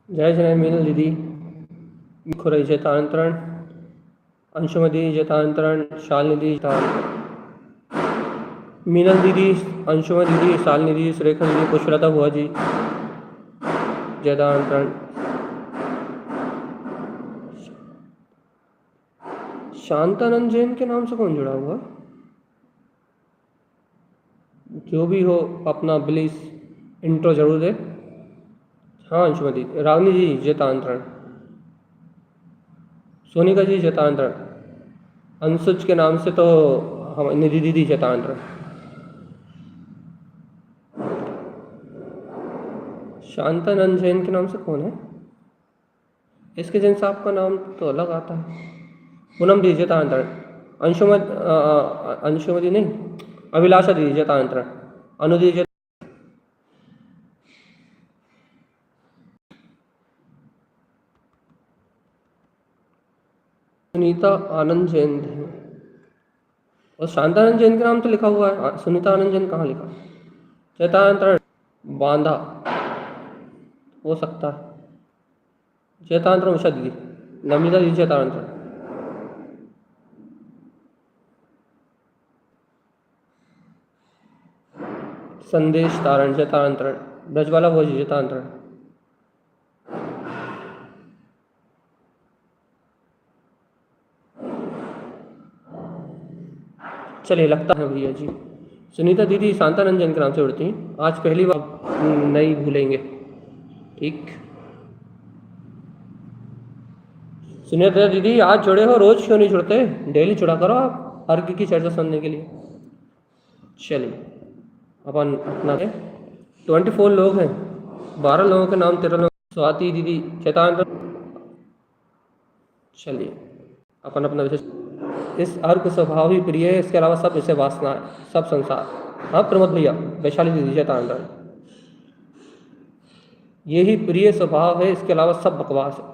जय जय मीनल दीदी खुरई जयतांतरण अंशुमति जयतांतरण शालिनी दीदी जयतांतरण मीनल दीदी अंशुमति दीदी शालिनी दीदी सुरेखा दीदी पुष्पलता बुआ जी जयतांतरण शांतानंद जैन के नाम से कौन जुड़ा हुआ? जो भी हो अपना प्लीज इंट्रो जरूर दे। हाँ अंशुमति रागनी जी जयतांतरण सोनिका जी जयतांतरण अंशुज के नाम से तो हम निधि दीदी जयतांतरण शांतानंद जैन के नाम से कौन है? इसके जैन साहब का नाम तो अलग आता है। पूनम दीदी जयतांतरण अंशुमति नहीं अभिलाषा दीदी जयतांतरण अनु दीदी सुनीता आनंद जैन और शांतानंद जैन का नाम तो लिखा हुआ है, सुनीता आनंद जैन कहाँ लिखा? जयतांतरण बांधा हो सकता है। जयतांतरण उषा दीदी नमिता दीदी जयतांतरण संदेश तारण जयतांतरण ब्रजवाला भोज जयतांतरण चलिए लगता है भैया जी। सुनीता दीदी शांतानंद जैन के नाम से उड़ती हैं, आज पहली बार नहीं भूलेंगे। ठीक सुनीता दीदी आज जुड़े हो, रोज क्यों नहीं जुड़ते? डेली जुड़ा करो आप हर की चर्चा सुनने के लिए। चलिए अपन अपना 24 लोग हैं, 12 लोगों के नाम 13 लोग। स्वाति दीदी चैतांतरण चलिए अपन अपना विशेष इस अर्क स्वभाव ही प्रिय है, इसके अलावा सब इसे वासना है, सब संसार। हाँ प्रमोद भैया वैशाली दीदी जयतांतरण ये ही प्रिय स्वभाव है, इसके अलावा सब बकवास है,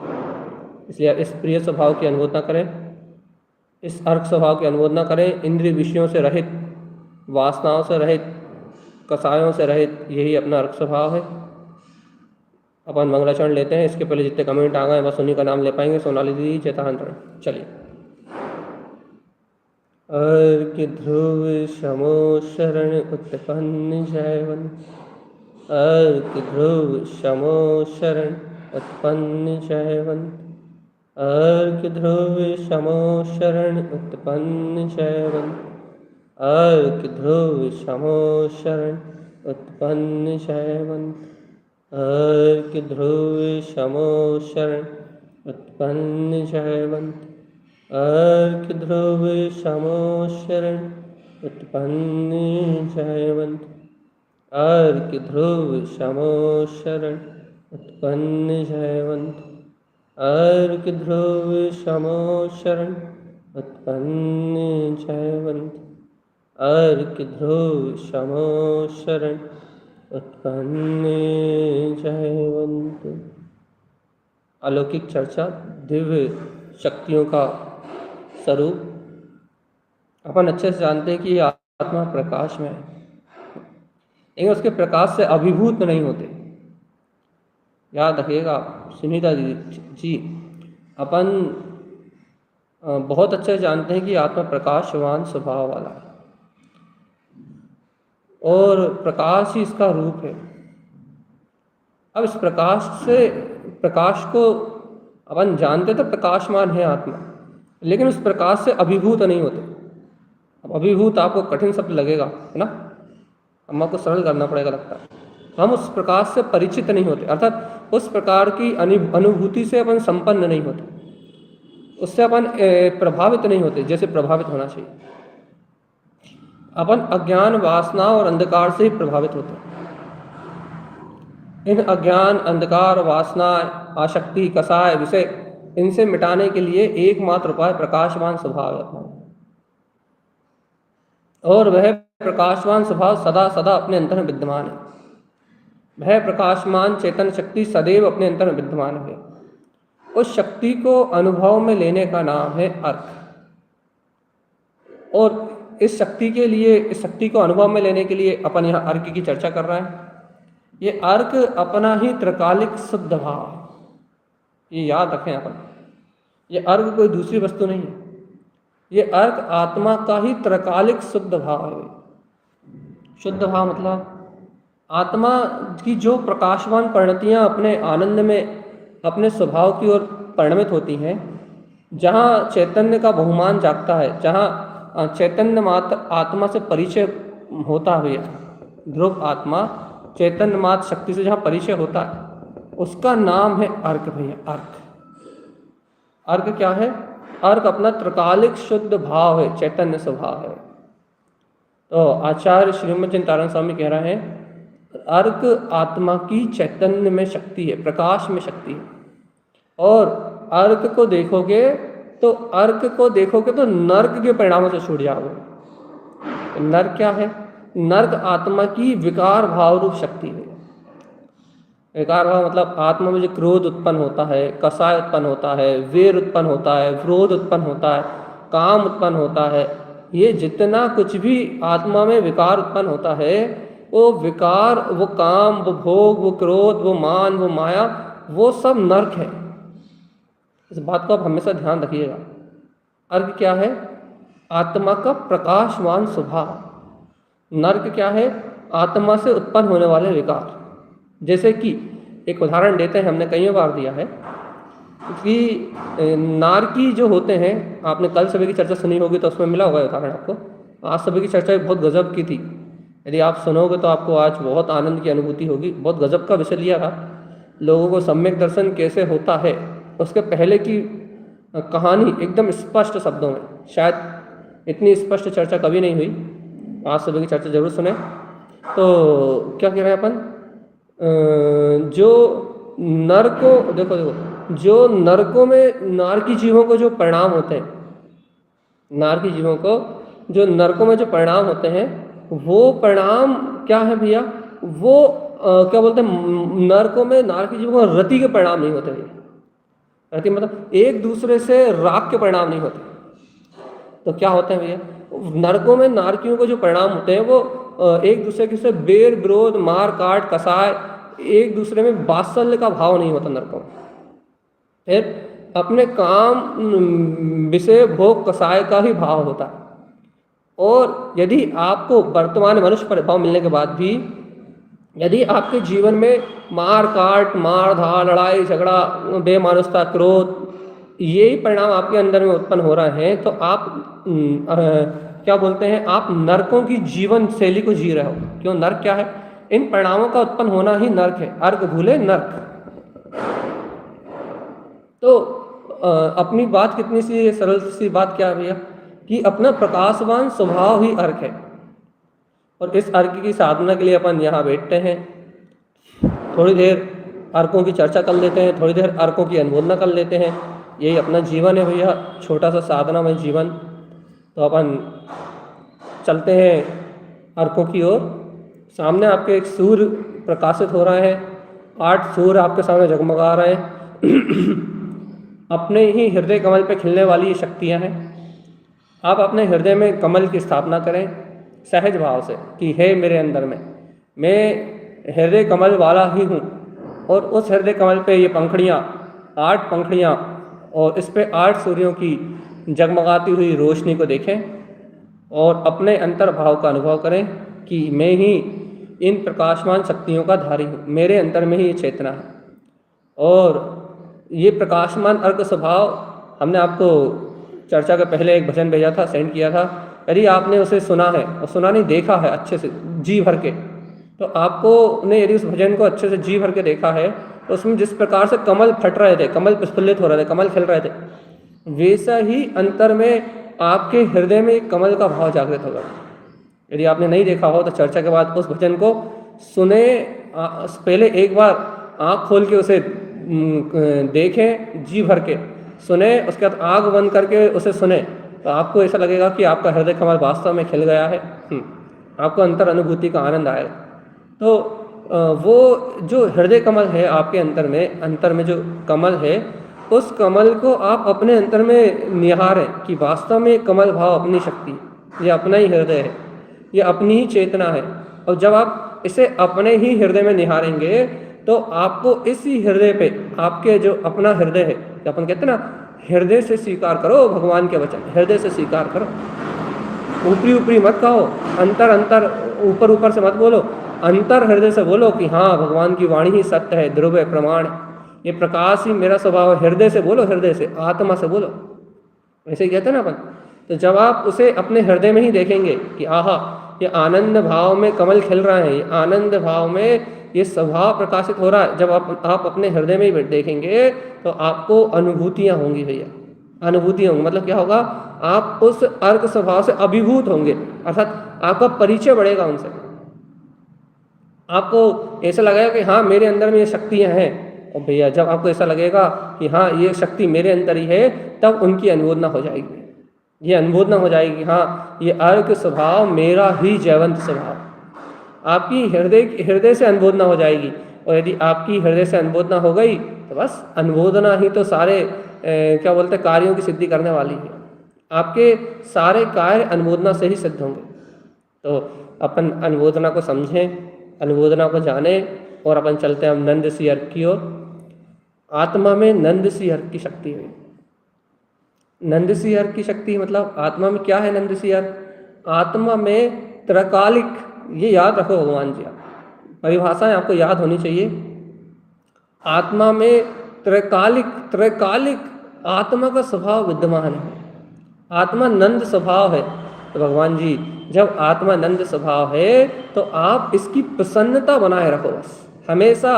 इसलिए इस प्रिय स्वभाव की अनुमोदना करें, इस अर्क स्वभाव की अनुमोदना करें। इंद्रिय विषयों से रहित, वासनाओं से रहित, कसायों से रहित, यही अपना अर्क स्वभाव है। अपन मंगलाचरण लेते हैं। इसके पहले जितने कमेंट आ गए बस उन्हीं का नाम ले पाएंगे। सोनाली दीदी जयतांतरण चलिए। अर्घ्य ध्रुव शमो शरण उत्पन्न जयवन अर्घ्य ध्रुव शमो शरण उत्पन्न जयवन अर्घ्य ध्रुव शमो शरण उत्पन्न जयवन अर्घ्य ध्रुव शमो शरण उत्पन्न जयवन अर्घ्य ध्रुव शमो शरण उत्पन्न जयवन अर्घ्य ध्रुव शमो शरण उत्पन्न जयवंत अर्घ्य ध्रुव शमो शरण उत्पन्न जयवंत अर्घ्य ध्रुव शमो शरण उत्पन्न जयवंत अर्घ्य ध्रुव शमो शरण उत्पन्न जयवंत। अलौकिक चर्चा दिव्य शक्तियों का स्वरूप अपन अच्छे से जानते हैं कि आत्मा प्रकाश में है, लेकिन उसके प्रकाश से अभिभूत नहीं होते। याद रखिएगा सुनीता जी, अपन बहुत अच्छे से जानते हैं कि आत्मा प्रकाशवान स्वभाव वाला है और प्रकाश ही इसका रूप है। अब इस प्रकाश को अपन जानते तो प्रकाशमान है आत्मा, लेकिन उस प्रकाश से अभिभूत नहीं होते। अब अभिभूत आपको कठिन शब्द लगेगा है ना, हमको सरल करना पड़ेगा लगता है। हम उस प्रकाश से परिचित नहीं होते, अर्थात उस प्रकार की अनुभूति से अपन संपन्न नहीं होते, उससे अपन प्रभावित नहीं होते जैसे प्रभावित होना चाहिए। अपन अज्ञान वासना और अंधकार से ही प्रभावित होते हैं। इन अज्ञान अंधकार वासना आसक्ति कसाय विषय इनसे मिटाने के लिए एकमात्र उपाय प्रकाशवान स्वभाव है अपना, और वह प्रकाशवान स्वभाव सदा सदा अपने अंतर में विद्यमान है। वह प्रकाशमान चेतन शक्ति सदैव अपने अंतर में विद्यमान है। उस शक्ति को अनुभव में लेने का नाम है अर्क, और इस शक्ति को अनुभव में लेने के लिए अपन यहाँ अर्क की चर्चा कर रहे हैं। ये अर्क अपना ही त्रिकालिक शुद्ध भाव है, ये याद रखें अपन। ये अर्घ कोई दूसरी वस्तु नहीं है, ये अर्घ आत्मा का ही त्रकालिक शुद्ध भाव है। शुद्ध भाव मतलब आत्मा की जो प्रकाशवान परिणतियाँ अपने आनंद में, अपने स्वभाव की ओर परिणमित होती हैं, जहाँ चैतन्य का बहुमान जागता है, जहाँ चैतन्य मात्र आत्मा से परिचय होता है, ध्रुव आत्मा चैतन्य मात्र शक्ति से जहाँ परिचय होता है, उसका नाम है अर्घ भैया। अर्घ, अर्घ क्या है? अर्घ अपना त्रिकालिक शुद्ध भाव है, चैतन्य स्वभाव है। तो आचार्य श्रीमद् चिंतारण स्वामी कह रहे हैं अर्घ आत्मा की चैतन्य में शक्ति है, प्रकाश में शक्ति है। और अर्घ को देखोगे तो नर्क के परिणामों से छूट जाओगे। नर्क क्या है? नर्क आत्मा की विकार भाव रूप शक्ति है। विकार भाव मतलब आत्मा में जो क्रोध उत्पन्न होता है, कसाय उत्पन्न होता है, वेर उत्पन्न होता है, क्रोध उत्पन्न होता है, काम उत्पन्न होता है, ये जितना कुछ भी आत्मा में विकार उत्पन्न होता है, वो विकार, वो काम, वो भोग, वो क्रोध, वो मान, वो माया, वो सब नर्क है। इस बात को आप हमेशा ध्यान रखिएगा। अर्घ क्या है? आत्मा का प्रकाशवान स्वभाव। नर्क क्या है? आत्मा से उत्पन्न होने वाले विकार। जैसे कि एक उदाहरण देते हैं, हमने कई बार दिया है कि नारकी जो होते हैं, आपने कल सभी की चर्चा सुनी होगी तो उसमें मिला होगा उदाहरण आपको। आज सभी की चर्चा बहुत गजब की थी, यदि आप सुनोगे तो आपको आज बहुत आनंद की अनुभूति होगी। बहुत गजब का विषय लिया था, लोगों को सम्यक दर्शन कैसे होता है उसके पहले की कहानी एकदम स्पष्ट शब्दों में। शायद इतनी स्पष्ट चर्चा कभी नहीं हुई, आज सभी की चर्चा जरूर सुने। तो क्या कह रहे हैं अपन, जो नरकों, देखो जो नरकों में नारकी जीवों को जो परिणाम होते हैं, नारकी जीवों को जो नरकों में जो परिणाम होते हैं, वो परिणाम क्या है भैया? वो क्या बोलते हैं, नरकों में नारकी जीवों को रति के परिणाम नहीं होते भैया। रति मतलब एक दूसरे से राग के परिणाम नहीं होते। तो क्या होते हैं भैया? नरकों में नारकियों को जो परिणाम होते हैं वो एक दूसरे के से बेर विरोध, मार काट, कसाय, एक दूसरे में वात्सल्य का भाव नहीं होता नरकों में। फिर अपने काम, विषय, भोग, कसाय का ही भाव होता है। और यदि आपको वर्तमान मनुष्य प्रभाव मिलने के बाद भी यदि आपके जीवन में मार काट, मार धाड़, लड़ाई झगड़ा, बेमानुसता, क्रोध, यही परिणाम आपके अंदर में उत्पन्न हो रहे हैं, तो आप क्या बोलते हैं, आप नरकों की जीवन शैली को जी रहे हो। क्यों? नर्क क्या है? इन परिणामों का उत्पन्न होना ही नर्क है। अर्घ भूले नर्क। तो अपनी बात कितनी सी सरल सी बात क्या है भैया, कि अपना प्रकाशवान स्वभाव ही अर्घ है। और इस अर्घ की साधना के लिए अपन यहाँ बैठते हैं, थोड़ी देर अर्घों की चर्चा कर लेते हैं, थोड़ी देर अर्घों की अनुमोदना कर लेते हैं। यही अपना जीवन है भैया, छोटा सा साधनामय जीवन। तो अपन चलते हैं अर्घों की ओर। सामने आपके एक सूर्य प्रकाशित हो रहा है, 8 सूर्य आपके सामने जगमगा रहे हैं। अपने ही हृदय कमल पे खिलने वाली ये शक्तियाँ हैं। आप अपने हृदय में कमल की स्थापना करें सहज भाव से कि हे मेरे अंदर में, मैं हृदय कमल वाला ही हूँ। और उस हृदय कमल पे ये पंखड़ियाँ, 8 पंखड़ियाँ, और इस पे 8 सूर्यों की जगमगाती हुई रोशनी को देखें और अपने अंतर भाव का अनुभव करें कि मैं ही इन प्रकाशमान शक्तियों का धारी हूँ, मेरे अंदर में ही ये चेतना है। और ये प्रकाशमान अर्घ स्वभाव हमने आपको चर्चा के पहले एक भजन भेजा था, सेंड किया था। यदि आपने उसे सुना है, और सुना नहीं, देखा है अच्छे से जी भर के, तो आपको ने यदि उस भजन को अच्छे से जी भर के देखा है, तो उसमें जिस प्रकार से कमल फट रहे थे, कमल प्रफुल्लित हो रहे थे, कमल खिल रहे थे, वैसा ही अंतर में आपके हृदय में एक कमल का भाव जागृत होगा। यदि आपने नहीं देखा हो तो चर्चा के बाद उस भजन को सुने, पहले एक बार आँख खोल के उसे देखें, जी भर के सुने, उसके बाद आँख बंद करके उसे सुने, तो आपको ऐसा लगेगा कि आपका हृदय कमल वास्तव में खिल गया है। आपको अंतर अनुभूति का आनंद आएगा। तो वो जो हृदय कमल है आपके अंतर में जो कमल है, उस कमल को आप अपने अंतर में निहारें कि वास्तव में कमल भाव अपनी शक्ति, ये अपना ही हृदय है, ये अपनी ही चेतना है। और जब आप इसे अपने ही हृदय में निहारेंगे तो आपको इसी हृदय पे, आपके जो अपना हृदय है, अपन कहते हैं ना, हृदय से स्वीकार करो भगवान के वचन, हृदय से स्वीकार करो, ऊपरी ऊपरी मत कहो, अंतर अंतर ऊपर ऊपर से मत बोलो, अंतर हृदय से बोलो कि हाँ भगवान की वाणी ही सत्य है, ध्रुव है, प्रमाण है, ये प्रकाश ही मेरा स्वभाव है। हृदय से बोलो, हृदय से, आत्मा से बोलो, ऐसे ही कहते हैं ना अपन। तो जब आप उसे अपने हृदय में ही देखेंगे कि आहा ये आनंद भाव में कमल खिल रहा है, ये आनंद भाव में ये स्वभाव प्रकाशित हो रहा है, जब आप अपने हृदय में ही देखेंगे तो आपको अनुभूतियाँ होंगी भैया, अनुभूतियाँ होंगी। मतलब क्या होगा, आप उस अर्क स्वभाव से अभिभूत होंगे, अर्थात आपका परिचय बढ़ेगा उनसे। आपको ऐसा लगेगा कि हाँ मेरे अंदर में ये शक्तियाँ हैं, और भैया जब आपको ऐसा लगेगा कि हाँ ये शक्ति मेरे अंदर ही है, तब उनकी अनुमोदना हो जाएगी, ये अनुमोदना हो जाएगी, हाँ ये अर्क स्वभाव मेरा ही जयवंत स्वभाव, आपकी हृदय से अनुमोदना हो जाएगी। और यदि आपकी हृदय से अनुमोदना हो गई तो बस अनुमोदना ही तो सारे क्या बोलते हैं कार्यों की सिद्धि करने वाली है। आपके सारे कार्य अनुमोदना से ही सिद्ध होंगे। तो अपन अनुमोदना को समझें, अनुमोदना को जानें, और अपन चलते हैं हम नंद सी अर्क की ओर। आत्मा में नंद सी अर्क की शक्ति है। नंद सी अर्क की शक्ति मतलब आत्मा में क्या है? नंद सी अर्क आत्मा में त्रकालिक, ये याद रखो भगवान जी, आप परिभाषाएं आपको याद होनी चाहिए। आत्मा में त्रकालिक आत्मा का स्वभाव विद्यमान है। आत्मा नंद स्वभाव है। तो भगवान जी जब आत्मा नंद स्वभाव है तो आप इसकी प्रसन्नता बनाए रखो, बस हमेशा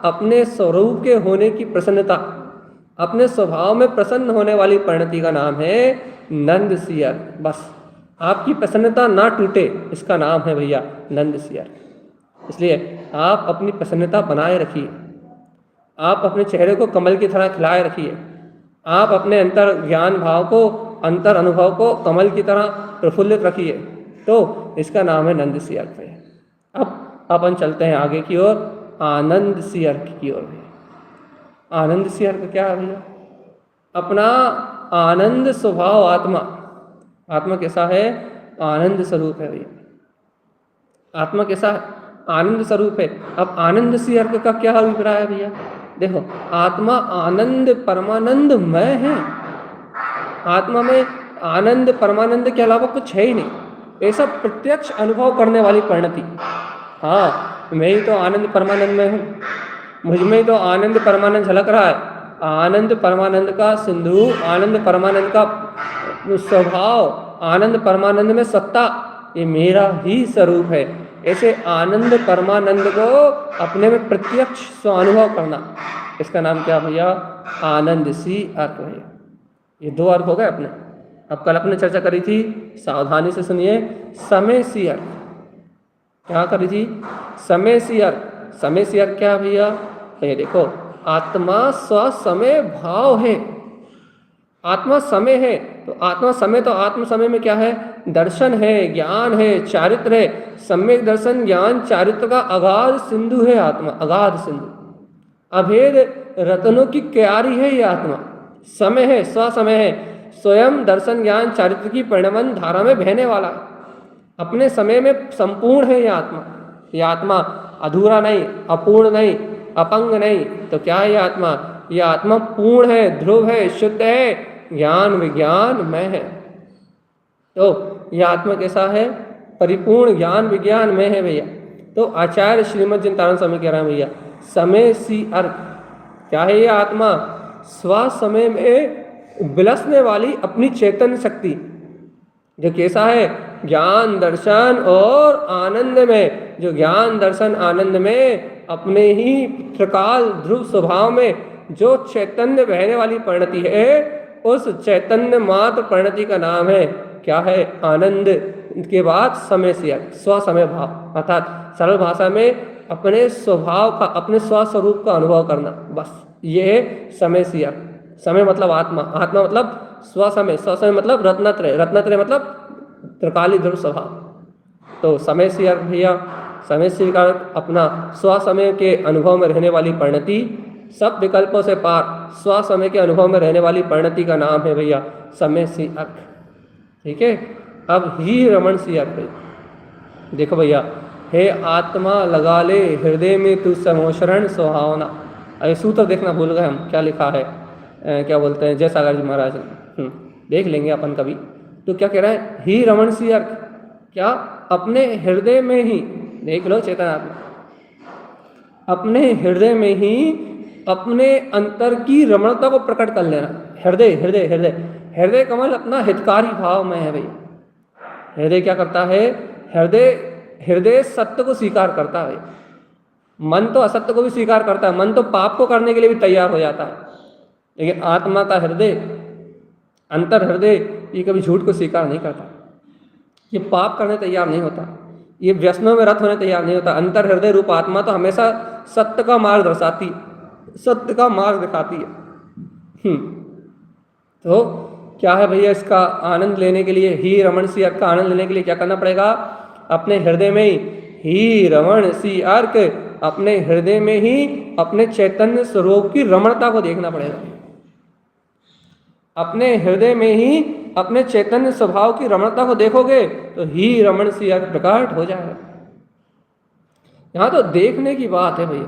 अपने स्वरूप के होने की प्रसन्नता, अपने स्वभाव में प्रसन्न होने वाली परिणति का नाम है नंद सी अर्क। बस आपकी प्रसन्नता ना टूटे, इसका नाम है भैया नंद सी अर्क। इसलिए आप अपनी प्रसन्नता बनाए रखिए, आप अपने चेहरे को कमल की तरह खिलाए रखिए, आप अपने अंतर ज्ञान भाव को, अंतर अनुभव को कमल की तरह प्रफुल्लित रखिए, तो इसका नाम है नंद सी अर्क। अब अपन चलते हैं आगे की ओर, आनंद सी अर्क की ओर। आनंद सी अर्क क्या है भैया? अपना आनंद स्वभाव आत्मा, आत्मा कैसा है? आनंद स्वरूप है भैया। आत्मा कैसा है? आनंद स्वरूप है। अब आनंद सी अर्क का क्या अभिप्राय है भैया? देखो, आत्मा आनंद परमानंद मय है। आत्मा में आनंद परमानंद के अलावा कुछ है ही नहीं, ऐसा प्रत्यक्ष अनुभव करने वाली परिणति। हाँ, मैं ही तो आनंद परमानंद में हूँ, मुझ में ही तो आनंद परमानंद झलक रहा है। आनंद परमानंद का सिंधु, आनंद परमानंद का स्वभाव, आनंद परमानंद में सत्ता, ये मेरा ही स्वरूप है। ऐसे आनंद परमानंद को अपने में प्रत्यक्ष स्वानुभव करना, इसका नाम क्या भैया? आनंद सी अर्क भैया। ये दो अर्क हो गए अपने। अब कल अपने चर्चा करी थी, सावधानी से सुनिए, समय सी अर्क। क्या करी थी? समय सी अर्क। समय सी अर्क क्या भैया? ये देखो, आत्मा स्वसमय भाव है। आत्मा समय है, तो आत्मा समय, तो आत्म समय में क्या है? दर्शन है, ज्ञान है, चारित्र है। सम्यक दर्शन ज्ञान चारित्र का अगाध सिंधु है आत्मा, अगाध सिंधु, अभेद रत्नों की क्यारी है ये आत्मा। समय है, स्वसमय है, स्वयं दर्शन ज्ञान चारित्र की परिणमन धारा में बहने वाला है, अपने समय में संपूर्ण है ये आत्मा। ये आत्मा अधूरा नहीं, अपूर्ण नहीं, अपंग नहीं, तो क्या है ये आत्मा? ये आत्मा पूर्ण है, ध्रुव है, शुद्ध है, ज्ञान विज्ञान मय है। तो यह आत्मा कैसा है? परिपूर्ण ज्ञान विज्ञान में है भैया। तो आचार्य श्रीमद् जिनतारण स्वामी कह रहे हैं भैया, समय सी अर्क। क्या है ये आत्मा? स्वसमय में विलसने वाली अपनी चैतन्य शक्ति, जो कैसा है? ज्ञान दर्शन और आनंद में, जो ज्ञान दर्शन आनंद में अपने ही त्रिकाल ध्रुव स्वभाव में जो चैतन्य बहने वाली परिणति है, उस चैतन्य मात्र परिणति का नाम है क्या है? आनंद। के बाद समय से स्वसमय भाव, अर्थात सरल भाषा में अपने स्वभाव का, अपने स्वस्वरूप का अनुभव करना, बस ये है समय से। समय मतलब आत्मा, आत्मा मतलब स्वसमय, स्वसमय मतलब रत्नत्रय, रत्नत्रय मतलब त्रिकाली ध्रुव स्वभाव। तो समय से भैया, समय से का अपना स्वसमय के अनुभव में रहने वाली परिणति, सब विकल्पों से पार स्वसमय के अनुभव में रहने वाली परिणति का नाम है भैया समय सी अर्क। ठीक है। अब ही रमण सी अर्क। देखो भैया, हे आत्मा लगा ले हृदय में तू समोशरण सुहावना। अरे सूत्र देखना भूल गए हम, क्या लिखा है, क्या बोलते हैं जयसागर जी महाराज, देख लेंगे अपन कभी। तो क्या कह रहा है, ही रमण सी अर्थ, क्या अपने हृदय में ही, देख लो चेतन आत्मा, अपने हृदय में ही अपने अंतर की रमणता को प्रकट कर लेना। हृदय हृदय हृदय हृदय कमल अपना हितकारी भाव में है भैया। हृदय क्या करता है, हृदय सत्य को स्वीकार करता है। मन तो असत्य को भी स्वीकार करता है, मन तो पाप को करने के लिए भी तैयार हो जाता है, लेकिन आत्मा का हृदय, अंतर हृदय, ये कभी झूठ को स्वीकार नहीं करता, ये पाप करने तैयार नहीं होता, ये व्यसनों में रत होने तैयार नहीं होता। अंतर हृदय रूप आत्मा तो हमेशा सत्य का मार्ग दर्शाती, सत्य का मार्ग दिखाती है। तो क्या है भैया, इसका आनंद लेने के लिए, ही रमण सी अर्क का आनंद लेने के लिए क्या करना पड़ेगा, अपने हृदय में ही रमण सी अर्क, अपने हृदय में ही अपने चैतन्य स्वरूप की रमणता को देखना पड़ेगा। अपने हृदय में ही अपने चैतन्य स्वभाव की रमणता को देखोगे तो ही रमण सी अर्क प्रकट हो जाएगा। यहाँ तो देखने की बात है भैया,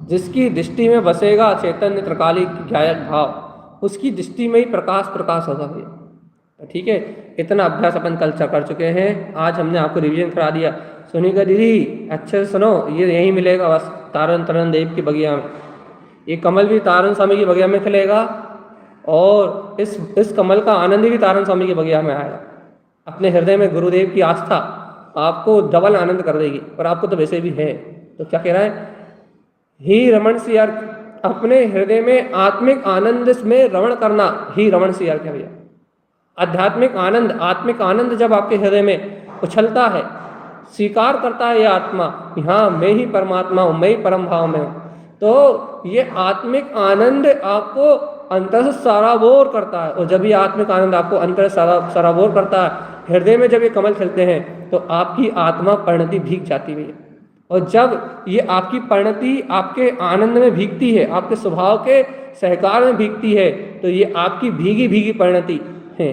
जिसकी दृष्टि में बसेगा चैतन्य त्रिकालिक गायक भाव, उसकी दृष्टि में ही प्रकाश प्रकाश होगा भैया। ठीक है, इतना अभ्यास अपन कल कर चुके हैं, आज हमने आपको रिवीजन करा दिया। सुनिएगा दीदी, अच्छे से सुनो, ये यहीं मिलेगा बस तारण तरण देव की बगिया में। ये कमल भी तारण स्वामी की बगिया में खिलेगा और इस कमल का आनंद भी तारण स्वामी की बगिया में आएगा। अपने हृदय में गुरुदेव की आस्था आपको डबल आनंद कर देगी, और आपको तो वैसे भी है। तो क्या कह रहा है, ही रमण सी अर्क, अपने हृदय में आत्मिक आनंद में रमण करना, ही रमण सी अर्क है भैया। आध्यात्मिक आनंद, आत्मिक आनंद जब आपके हृदय में उछलता है, स्वीकार करता है ये आत्मा कि हाँ मैं ही परमात्मा हूँ, मैं ही परम भाव में हूँ, तो ये आत्मिक आनंद आपको अंतर से सराबोर करता है। और जब ये आत्मिक आनंद आपको अंतर से सराबोर करता है, हृदय में जब ये कमल खिलते हैं, तो आपकी आत्मा परिणति भीग जाती है। और जब ये आपकी परिणति आपके आनंद में भीगती है, आपके स्वभाव के सहकार में भीगती है, तो ये आपकी भीगी भीगी परिणति है।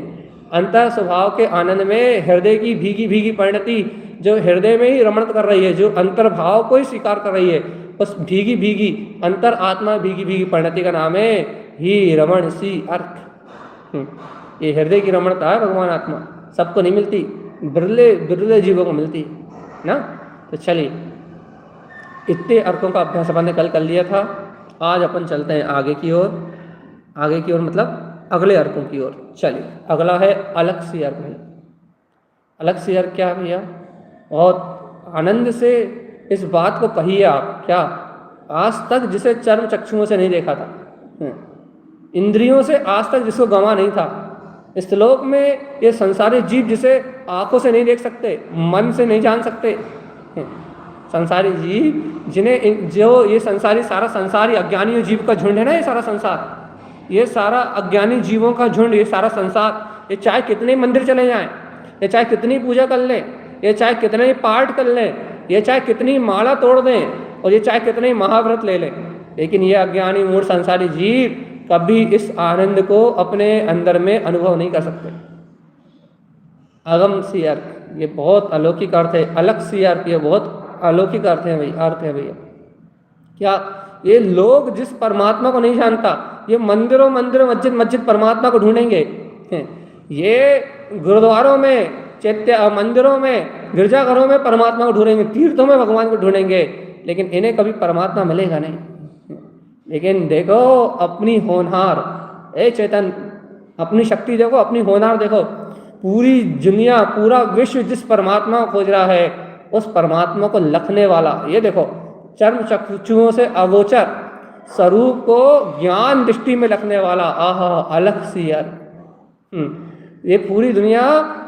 अंतर स्वभाव के आनंद में हृदय की भीगी भीगी परिणति, जो हृदय में ही रमण कर रही है, जो अंतर भाव को ही स्वीकार कर रही है, उस भीगी भीगी अंतर आत्मा भीगी भीगी परिणति का नाम है ही रमण सी अर्क। ये हृदय की रमणता है भगवान आत्मा, सबको नहीं मिलती, बिरले बिरले जीवों को मिलती ना। तो चलिए, इतने अर्कों का अभ्यास अपन ने कल कर लिया था। आज अपन चलते हैं आगे की ओर, आगे की ओर मतलब अगले अर्कों की ओर। चलिए, अगला है अलग सी अर्क भैया। अलग सी अर्क क्या है भैया, और आनंद से इस बात को कहिए आप, क्या आज तक जिसे चर्म चक्षुओं से नहीं देखा था, इंद्रियों से आज तक जिसको गंवा नहीं था, इस लोक में ये संसारी जीव जिसे आंखों से नहीं देख सकते, मन से नहीं जान सकते, संसारी जीव जिन्हें, जो ये संसारी सारा संसारी अज्ञानी जीव का झुंड है ना, ये सारा संसार, ये सारा अज्ञानी जीवों का झुंड, ये सारा संसार, ये चाहे कितने मंदिर चले जाएं, ये चाहे कितनी पूजा कर लें, ये चाहे कितने ही पाठ कर लें, ये चाहे कितनी माला तोड़ दें, और ये चाहे कितने महाव्रत ले लें, लेकिन ये अज्ञानी मूढ़ संसारी जीव कभी इस आनंद को अपने अंदर में अनुभव नहीं कर सकते। अगम सी अर्थ, ये बहुत अलौकिक अर्थ है। अलग सी अर्थ, ये बहुत अलौकिक अर्थ है भैया, अर्थ है भैया। क्या ये लोग जिस परमात्मा को नहीं जानता, ये मंदिरों मस्जिद मस्जिद परमात्मा को ढूंढेंगे, ये गुरुद्वारों में, चैत्य मंदिरों में, गिरजाघरों में परमात्मा को ढूंढेंगे, तीर्थों में भगवान को ढूंढेंगे, लेकिन इन्हें कभी परमात्मा मिलेगा नहीं। लेकिन देखो अपनी होनहार, ए चेतन, अपनी शक्ति देखो, अपनी होनहार देखो, पूरी दुनिया, पूरा विश्व जिस परमात्मा को खोज रहा है, उस परमात्मा को लखने वाला, ये देखो चर्म चक्षुओं से अगोचर स्वरूप को ज्ञान दृष्टि में लखने वाला, आहा अलग सी यार। ये पूरी दुनिया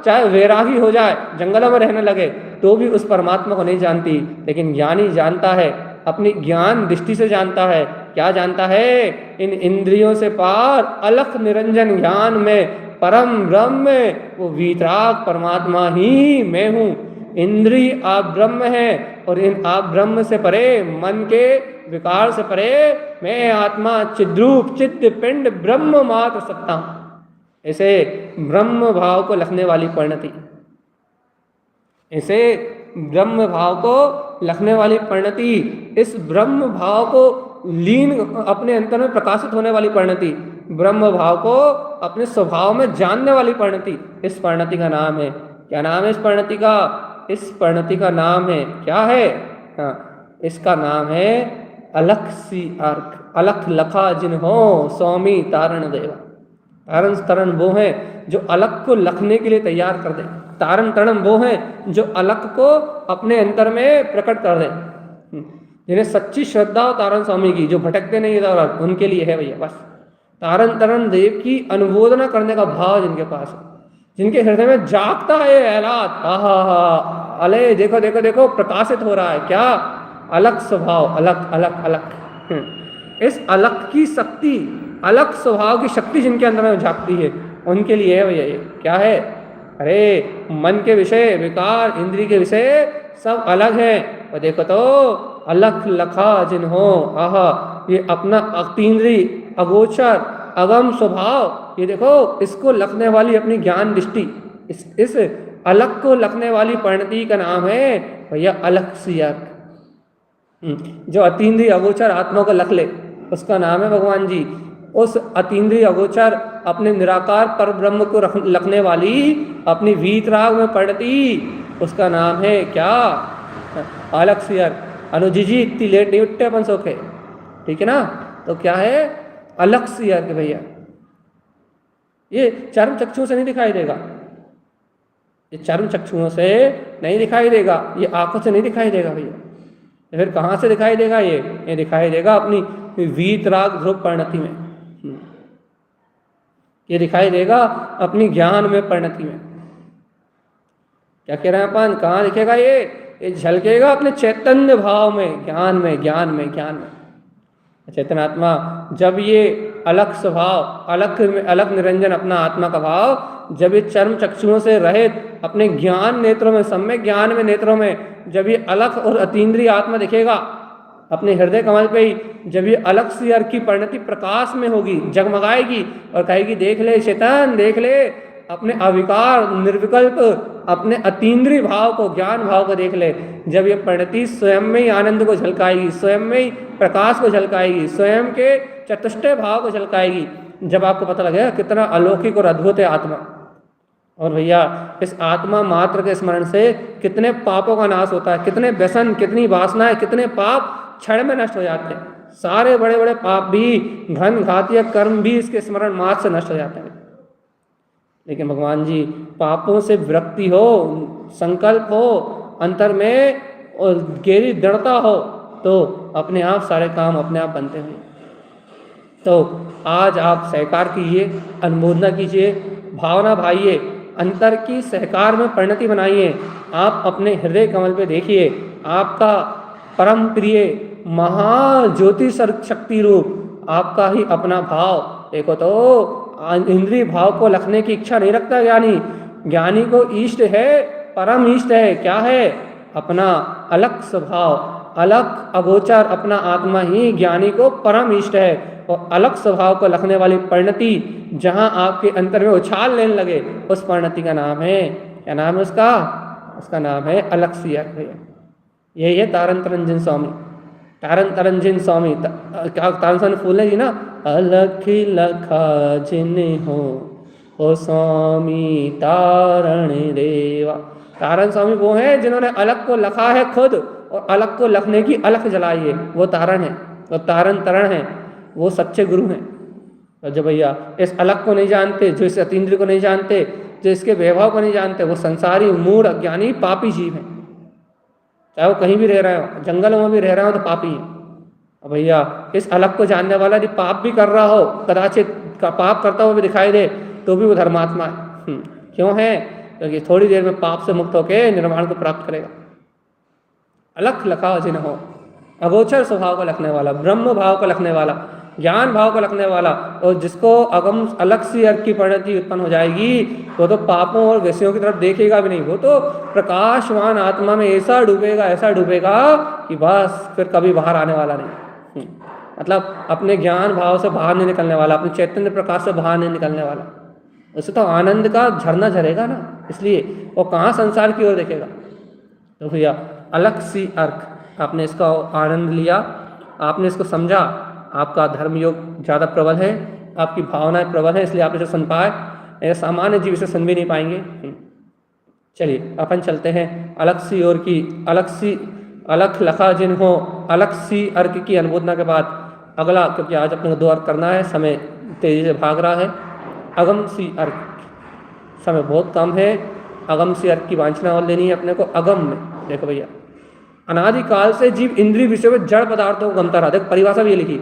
चाहे वैरागी हो जाए, जंगलों में रहने लगे, तो भी उस परमात्मा को नहीं जानती, लेकिन ज्ञानी जानता है, अपनी ज्ञान दृष्टि से जानता है। क्या जानता है? इन इंद्रियों से पार अलख निरंजन ज्ञान में परम ब्रह्म में वो वीतराग परमात्मा ही मैं हूँ। इंद्रिय आप ब्रह्म है, और इन आप ब्रह्म से परे, मन के विकार से परे, मैं आत्मा चिद्रूप चित्त पिंड ब्रह्म मात्र सत्ता हूँ। ऐसे ब्रह्म भाव को लखने वाली परिणति, ऐसे ब्रह्म भाव को लखने वाली परिणति, इस ब्रह्म भाव को लीन अपने अंतर में प्रकाशित होने वाली परिणति, ब्रह्म भाव को अपने स्वभाव में जानने वाली परिणति, इस परिणति का नाम है, क्या नाम है इस परिणति का? इस परिणति का नाम है, क्या है? हाँ, इसका नाम है अलख सी अर्क, अलख लखा जिन्हो स्वामी तारण देवा। तारण तरण वो है जो अलख को लखने के लिए तैयार कर दे, तारण तरण वो है जो अलख को अपने अंतर में प्रकट कर दे। जिन्हें सच्ची श्रद्धा हो तारण स्वामी की, जो भटकते नहीं इधर, उनके लिए है भैया बस। तारण तरण देव की अनुमोदना करने का भाव जिनके पास है, जिनके हृदय में जागता है एलाद, आहा अले देखो देखो देखो प्रकाशित हो रहा है क्या? अलग स्वभाव, अलग अलग अलग। इस अलग की शक्ति, अलग स्वभाव की शक्ति जिनके अंदर में झांकती है, उनके लिए है भैया ये क्या है? अरे मन के विषय, विकार, इंद्रिय के विषय सब अलग है, और देखो तो अलख लखा जिन्हो, आहा ये अपना अतीन्द्रिय, अगोचर, अगम स्वभाव, ये देखो इसको लखने वाली अपनी ज्ञान दृष्टि, इस अलग को लखने वाली परिणति का नाम है भैया अलख सियर्क। जो अतीन्द्रिय अगोचर आत्मा को लख ले, उसका नाम है भगवान जी। उस अतीन्द्रिय अगोचर अपने निराकार पर ब्रह्म को लखने वाली अपनी वीतराग में परिणति, उसका नाम है क्या? अलख सियर्क। अनुजिजी इतनी लेट नहीं उठते अपन सोखे, ठीक है ना? तो क्या है? अलख सियर्क भैया। ये चर्म चक्षुओं से नहीं दिखाई देगा, ये चर्म चक्षुओं से नहीं दिखाई देगा, ये आंखों से नहीं दिखाई देगा भैया। फिर कहाँ से दिखाई देगा? ये दिखाई देगा अपनी वीतराग ध्रुव परिणति में, ये दिखाई देगा अपनी ज्ञान में परिणति में। क्या कह रहे हैं अपन? कहाँ दिखेगा ये झलकेगा अपने चैतन्य भाव में, ज्ञान में, ज्ञान में, ज्ञान में। चैतन्यात्मा जब ये अलग स्वभाव, अलग निरंजन अपना आत्मा का भाव, जब ये चर्म चक्षुओं से रहित अपने ज्ञान नेत्रों में, सम्यक ज्ञान में नेत्रों में जब ये अलग और अतीन्द्रिय आत्मा दिखेगा अपने हृदय कमल पे ही, जब ये अलग सी अर्क की परिणति प्रकाश में होगी, जगमगाएगी और कहेगी देख ले चेतन, देख ले अपने अविकार निर्विकल्प अपने अतीन्द्रिय भाव को, ज्ञान भाव को देख ले। जब ये परिणति स्वयं में ही आनंद को झलकाएगी, स्वयं में ही प्रकाश को झलकाएगी, स्वयं के चतुष्टय भाव को झलकाएगी, जब आपको पता लगेगा कितना अलौकिक और अद्भुत है आत्मा। और भैया इस आत्मा मात्र के स्मरण से कितने पापों का नाश होता है, कितने व्यसन, कितनी वासनाएं, कितने पाप क्षण में नष्ट हो जाते हैं। सारे बड़े बड़े पाप भी, घन घातीय कर्म भी इसके स्मरण मात्र से नष्ट हो जाते हैं। लेकिन भगवान जी पापों से विरक्ति हो, संकल्प हो अंतर में और गहरी दृढ़ता हो, तो अपने आप सारे काम अपने आप बनते हैं। तो आज आप सहकार कीजिए, अनुमोदना कीजिए, भावना भाइये, अंतर की सहकार में परिणति बनाइए। आप अपने हृदय कमल पे देखिए, आपका परम प्रिय महाज्योति शक्ति रूप आपका ही अपना भाव देखो तो इंद्रिय भाव को लखने की इच्छा नहीं रखता ज्ञानी। ज्ञानी को इष्ट है, परम इष्ट है, क्या है? अपना अलग स्वभाव, अलग अगोचर अपना आत्मा ही ज्ञानी को परम इष्ट है। और अलग स्वभाव को लखने वाली परिणति जहाँ आपके अंतर में उछाल लेने लगे, उस परिणति का नाम है, क्या नाम है उसका? उसका नाम है अलख सियर्क भैया। यही है तारण तरंजन स्वामी, तारण तरंजन स्वामी। क्या तारण स्वामी फूले जी ना, अलख लखा जिन हो स्वामी तारण देवा। तारण स्वामी वो हैं जिन्होंने अलग को लखा है खुद, और अलग को लखने की अलख जलाई है, वो तारण है, वो तारण तरण है, वो सच्चे गुरु हैं। और जो भैया इस अलग को नहीं जानते, जो इस अतीन्द्रिय को नहीं जानते, जो इसके वैभव को नहीं जानते, वो संसारी मूढ़ अज्ञानी पापी जीव हैं। चाहे वो कहीं भी रह रहे हो, जंगलों में भी रह रहे हो, तो पापी है। और भैया इस अलग को जानने वाला यदि पाप भी कर रहा हो, कदाचित पाप करता हुआ भी दिखाई दे, तो भी वो धर्मात्मा है। क्यों है? क्योंकि थोड़ी देर में पाप से मुक्त होकर निर्वाण को प्राप्त करेगा। अलख लखा जिन हो, अगोचर स्वभाव को लखने वाला, ब्रह्म भाव को लखने वाला, ज्ञान भाव को लखने वाला, और जिसको अगम अलग सी अर्क की परिणति उत्पन्न हो जाएगी, वो तो पापों और विषयों की तरफ देखेगा भी नहीं, वो तो प्रकाशवान आत्मा में ऐसा डूबेगा, ऐसा डूबेगा कि बस फिर कभी बाहर आने वाला नहीं। मतलब अपने ज्ञान भाव से बाहर नहीं निकलने वाला, अपने चैतन्य प्रकाश से बाहर नहीं निकलने वाला। उससे तो आनंद का झरना झरेगा ना, इसलिए वो कहाँ संसार की ओर देखेगा। तो भैया अलग सी अर्क, आपने इसका आनंद लिया, आपने इसको समझा, आपका धर्म योग ज़्यादा प्रबल है, आपकी भावनाएं प्रबल है, इसलिए आप इसे सुन पाए। ऐसे सामान्य जीव इसे सुन भी नहीं पाएंगे। चलिए अपन चलते हैं अलग सी ओर की। अलग सी अलख लखा जिन हो, अलग सी अर्क की अनुमोदना के बाद अगला, क्योंकि आज अपने को 2 अर्क करना है, समय तेजी से भाग रहा है। अगम सी अर्क, समय बहुत कम है, अगम सी अर्क की वांछना और लेनी है अपने को। अगम में देखो भैया, अनादिकाल से जीव इंद्रिय विषयों में जड़ पदार्थों को गमता रहा। देखो परिभाषा भी ये लिखी,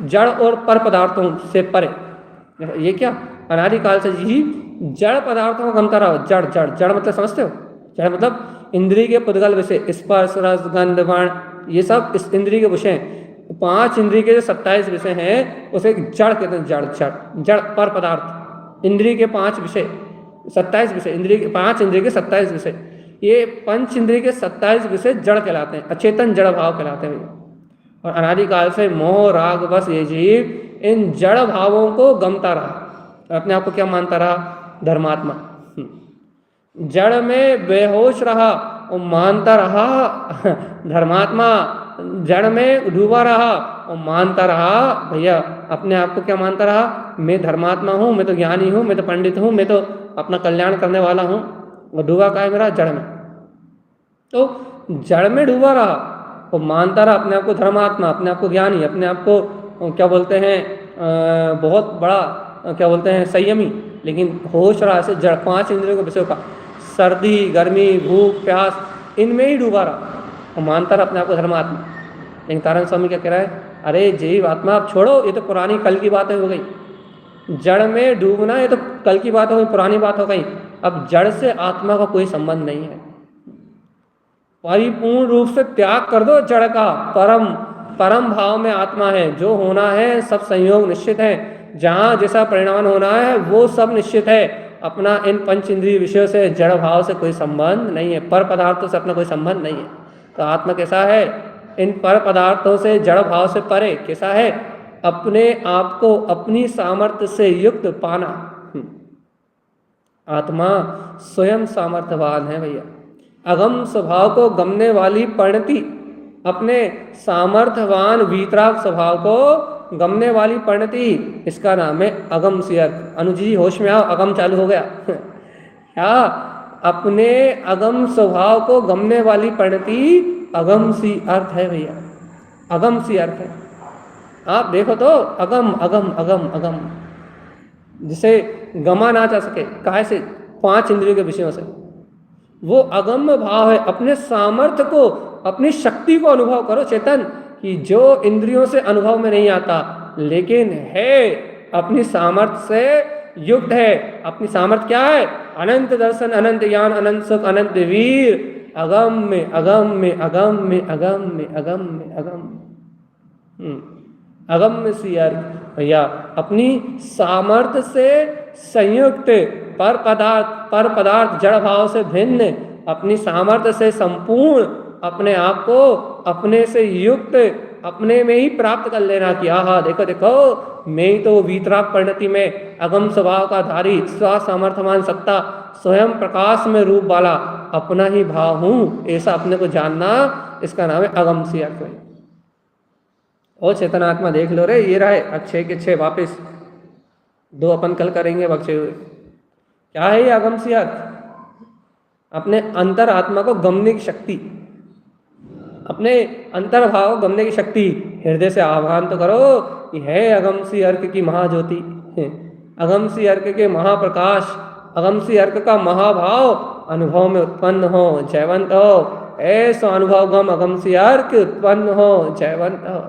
जड़ और पर पदार्थों से परे। ये क्या, अनादिकाल से जीव जड़ पदार्थों को गमता रहा। जड़ जड़ जड़ मतलब समझते हो, जड़ मतलब इंद्रिय के पुद्गल विषय, स्पर्श रस गंध वर्ण, ये सब इस इंद्रिय के विषय हैं। 5 इंद्रिय के जो 27 विषय हैं उसे जड़ कहते हैं। जड़ जड़ जड़ पर पदार्थ, इंद्रिय के 5 विषय, 27 विषय, इंद्रिय के 5 इंद्रिय के 27 विषय, ये पंच इंद्रिय के 27 विषय जड़ कहलाते हैं, अचेतन जड़ भाव कहलाते हैं। और अनादिकाल से मोह राग बस ये जीव इन जड़ भावों को गमता रहा, अपने आप को क्या मानता रहा, धर्मात्मा। जड़ में बेहोश रहा और मानता रहा धर्मात्मा, जड़ में डूबा रहा और मानता रहा भैया, अपने आप को क्या मानता रहा, मैं धर्मात्मा हूँ, मैं तो ज्ञानी हूँ, मैं तो पंडित हूँ, मैं तो अपना कल्याण करने वाला हूँ। और डूबा का है मेरा जड़ में, तो जड़ में डूबा रहा और मानता रहा अपने आप को धर्मात्मा, अपने आप को ज्ञानी, अपने आप को क्या बोलते हैं बहुत बड़ा क्या बोलते हैं संयमी, लेकिन होश रहा ऐसे जड़ 5 इंद्रियों के विषयों का, सर्दी गर्मी भूख प्यास, इनमें ही डूबा रहा और मानता रहा अपने आप को धर्मात्मा। लेकिन तारण स्वामी क्या कह रहा है, अरे जीव आत्मा आप छोड़ो, ये तो पुरानी कल की बातें हो गई। जड़ में डूबना ये तो कल की बात हो गई, पुरानी बात हो गई। अब जड़ से आत्मा का कोई संबंध नहीं है। परिपूर्ण रूप से त्याग कर दो जड़ का, परम परम भाव में आत्मा है। जो होना है सब संयोग निश्चित है, जहाँ जैसा परिणाम होना है वो सब निश्चित है। अपना इन पंच इंद्रिय विषयों से जड़ भाव से कोई संबंध नहीं है, पर पदार्थों से अपना कोई संबंध नहीं है। तो आत्मा कैसा है, इन पर पदार्थों से जड़ भाव से परे कैसा है, अपने आप को अपनी सामर्थ्य से युक्त पाना। आत्मा स्वयं सामर्थ्यवान है भैया। अगम स्वभाव को गमने वाली परिणति, अपने सामर्थ्यवान वीतराग स्वभाव को गमने वाली परिणति, इसका नाम है अगम सी अर्थ। अनुजी होश में आओ, अगम चालू हो गया क्या, अपने अगम स्वभाव को गमने वाली परिणति अगम सी अर्थ है भैया, अगम सी अर्थ है। आप देखो तो अगम अगम अगम अगम, जिसे गमा ना जा सके, काहे से, 5 इंद्रियों के विषयों से, वो अगम्य भाव है। अपने सामर्थ्य को, अपनी शक्ति को अनुभव करो चेतन, कि जो इंद्रियों से अनुभव में नहीं आता लेकिन है अपनी सामर्थ्य से युक्त है। अपनी सामर्थ्य क्या है, अनंत दर्शन, अनंत ज्ञान, अनंत सुख, अनंत वीर, अगम में अगम में अगम में अगम में अगम में अगम, अगम में सी अर्थ भैया, अपनी सामर्थ्य से संयुक्त, पर पदार्थ जड़ भाव से भिन्न, अपनी सामर्थ्य से संपूर्ण, अपने आप को अपने से युक्त, अपने में ही प्राप्त कर लेना कि आहा देखो देखो मैं ही तो वीतराग परिणति में अगम स्वभाव का धारी, स्व सामर्थ्यवान सत्ता, स्वयं प्रकाश में रूप वाला अपना ही भाव हूँ, ऐसा अपने को जानना, इसका नाम है अगम सी अर्थ। ओ चेतनात्मा देख लो रे, ये रहे अच्छे के 6 वापिस 2 अपन कल करेंगे बख्शे हुए। क्या है ये अगम सी अर्थ, अपने अंतर आत्मा को गमने की शक्ति, अपने अंतर भाव को गमने की शक्ति। हृदय से आह्वान तो करो कि है अगम सी अर्क की महाज्योति, अगम सी अर्क के महाप्रकाश, अगम सी अर्क का महाभाव अनुभव में उत्पन्न हो, जयवंत हो। ऐसा अनुभव गम अगम सी अर्क उत्पन्न हो, जयवंत हो।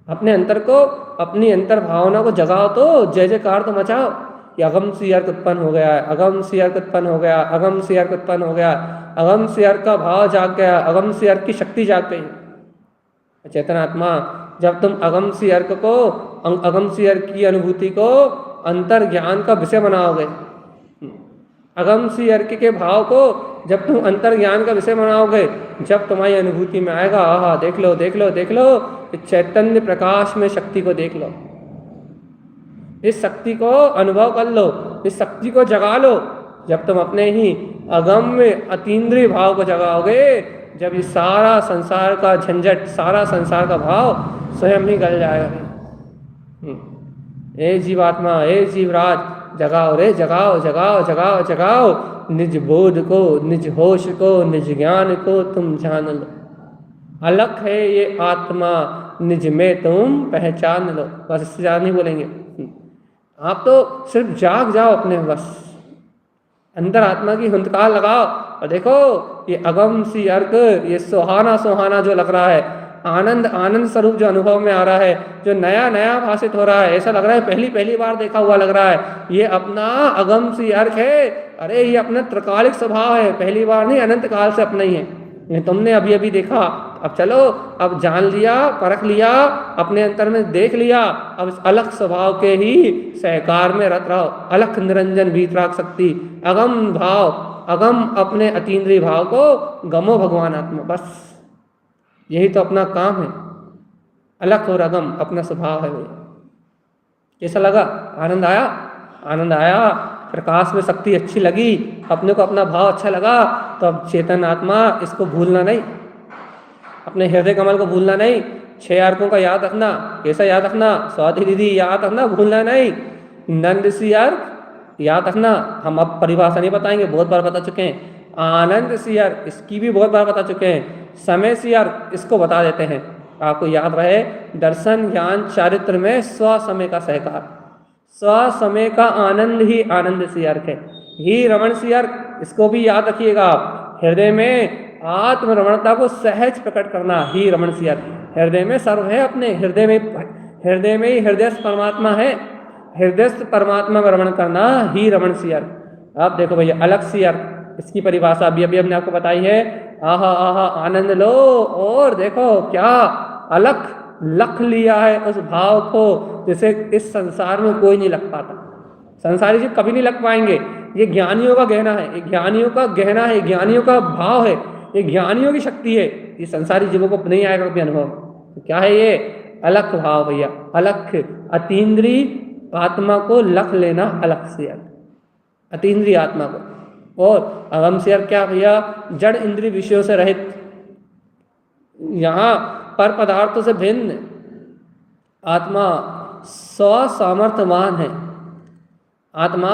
अपने अंतर को, अपनी अंतर भावना को जगाओ तो जय जयकार तो मचाओ कि अगम सी अर्क उत्पन्न हो गया है, अगम सी अर्क उत्पन्न हो गया, अगम सी अर्क उत्पन्न हो गया, अगम सी अर्क का भाव जाग गया, अगम सी अर्क की शक्ति जाग गई। चेतनात्मा जब तुम अगम सी अर्क को, अगम सी अर्क की अनुभूति को अंतर ज्ञान का विषय बनाओगे, अगम सी अर्क के भाव को जब तुम अंतर ज्ञान का विषय बनाओगे, जब तुम्हारी अनुभूति में आएगा, आहा देख लो देख लो देख लो, चैतन्य प्रकाश में शक्ति को देख लो, इस शक्ति को अनुभव कर लो, इस शक्ति को जगा लो, जब तुम अपने ही अगम्य अतीन्द्रिय भाव को जगाओगे, जब ये सारा संसार का झंझट, सारा संसार का भाव स्वयं ही गल जाएगा। ए जीवात्मा, ए जीवराज, जगाओ रे, जगाओ जगाओ जगाओ जगाओ, निज बोध को, निज होश को, निज ज्ञान को तुम जान लो। अलग है ये आत्मा, निज में तुम पहचान लो। बस इससे ज़्यादा नहीं बोलेंगे। आप तो सिर्फ जाग जाओ अपने बस, अंदर आत्मा की हुंकार लगाओ और देखो ये अगम सी अर्क, ये सुहाना सुहाना जो लग रहा है, आनंद आनंद स्वरूप जो अनुभव में आ रहा है, जो नया नया भाषित हो रहा है, ऐसा लग रहा है पहली पहली बार देखा हुआ लग रहा है, ये अपना अगम सी अर्क है। अरे ये अपना त्रिकालिक स्वभाव है, पहली बार नहीं, अनंत काल से अपना ही है। ये तुमने अभी अभी देखा, अब चलो, अब जान लिया, परख लिया, अपने अंतर में देख लिया, अब इस अलग स्वभाव के ही सहकार में रत रहो। अलख निरंजन भीतराग शक्ति, अगम भाव, अगम अपने अतीन्द्रिय भाव को गमो भगवान आत्मा। बस यही तो अपना काम है। अलख और अगम अपना स्वभाव है। कैसा लगा? आनंद आया? आनंद आया, प्रकाश में शक्ति अच्छी लगी, अपने को अपना भाव अच्छा लगा, तो अब चेतन आत्मा इसको भूलना नहीं, अपने हृदय कमल को भूलना नहीं, 6 अर्कों का याद रखना। कैसा याद रखना? स्वाति दीदी याद रखना, भूलना नहीं। नंद सी अर्क याद रखना, हम अब परिभाषा नहीं बताएंगे, बहुत बार बता चुके हैं। आनंद सी अर्क, इसकी भी बहुत बार बता चुके हैं। समय सी अर्क, इसको बता देते हैं, आपको याद रहे। दर्शन ज्ञान चारित्र में स्व समय का सहकार, स्व समय का आनंद ही आनंद सी अर्क है। ही रमण सी अर्क, इसको भी याद रखिएगा आप। हृदय में आत्म रमणता को सहज प्रकट करना, ही रमण सी अर्क। हृदय में सर्व है, अपने हृदय में ही हृदयस्थ परमात्मा है, हृदयस्थ परमात्मा में रमण करना, ही रमण सी अर्क। अब देखो भैया, अलग सी अर्क, इसकी परिभाषा अभी अभी हमने आपको बताई है। आहा आहा आनंद लो, और देखो क्या अलग लख लिया है उस भाव को, जैसे इस संसार में कोई नहीं लग पाता। संसारी जीव कभी नहीं लग पाएंगे। ये ज्ञानियों का गहना है, ये ज्ञानियों का गहना है, ज्ञानियों का भाव है, ये ज्ञानियों की शक्ति है। ये संसारी जीवों को नहीं आएगा कभी अनुभव। तो क्या है ये? अलख भाव भैया, अलख अतीन्द्रिय आत्मा को लख लेना, अलख से अतीन्द्रिय आत्मा को। और अगम से क्या भैया? जड़ इंद्रिय विषयों से रहित, यहाँ पर पदार्थों से भिन्न आत्मा स्व सामर्थ्यवान है। आत्मा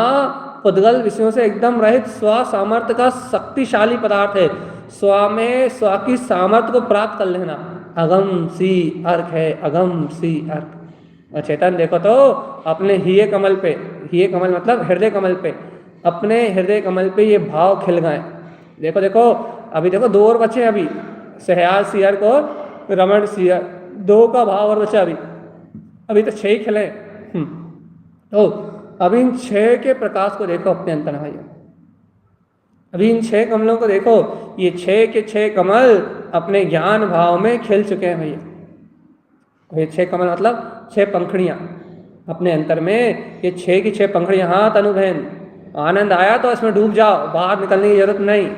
पुद्गल विषयों से एकदम रहित स्व सामर्थ्य का शक्तिशाली पदार्थ है। स्व में स्व की सामर्थ्य को प्राप्त कर लेना अगम सी अर्क है, अगम सी अर्क। और चेतन देखो तो अपने हिये कमल पे, हिये कमल मतलब हृदय कमल पे, अपने हृदय कमल पे ये भाव खिल गए। देखो देखो, अभी देखो 2 और बचे, अभी सहयाज सी अर्क और रमण सी अर्क, 2 का भाव और बचा अभी तो 6 ही खिले। तो अभी इन 6 के प्रकाश को देखो अपने अंतर भैया। अभी इन 6 कमलों को देखो, ये 6 के 6 कमल अपने ज्ञान भाव में खिल चुके हैं भैया। ये 6 कमल मतलब 6 पंखड़ियाँ अपने अंतर में, ये 6 की 6 पंखड़ियाँ। हाँ तनु बहन, आनंद आया तो इसमें डूब जाओ, बाहर निकलने की जरूरत नहीं,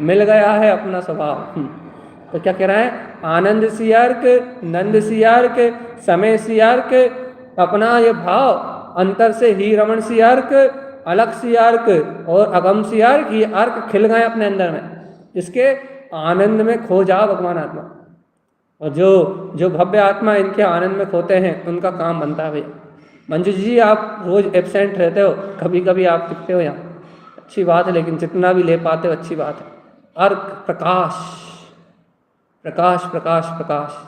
मिल गया है अपना स्वभाव। तो क्या कह रहा है? आनंद सी अर्क, नंद सी अर्क, समय सी अर्क, अपना ये भाव अंतर से ही रमण सी अर्क, अलग सी अर्क और अगम सी अर्क, ये अर्क खिल गए अपने अंदर में। इसके आनंद में खो जाओ भगवान आत्मा। और जो भव्य आत्मा इनके आनंद में खोते हैं, उनका काम बनता है भैया। मंजू जी आप रोज एब्सेंट रहते हो, कभी कभी आप टिकते हो यहाँ, अच्छी बात है, लेकिन जितना भी ले पाते हो अच्छी बात है। अर्क प्रकाश, प्रकाश प्रकाश प्रकाश,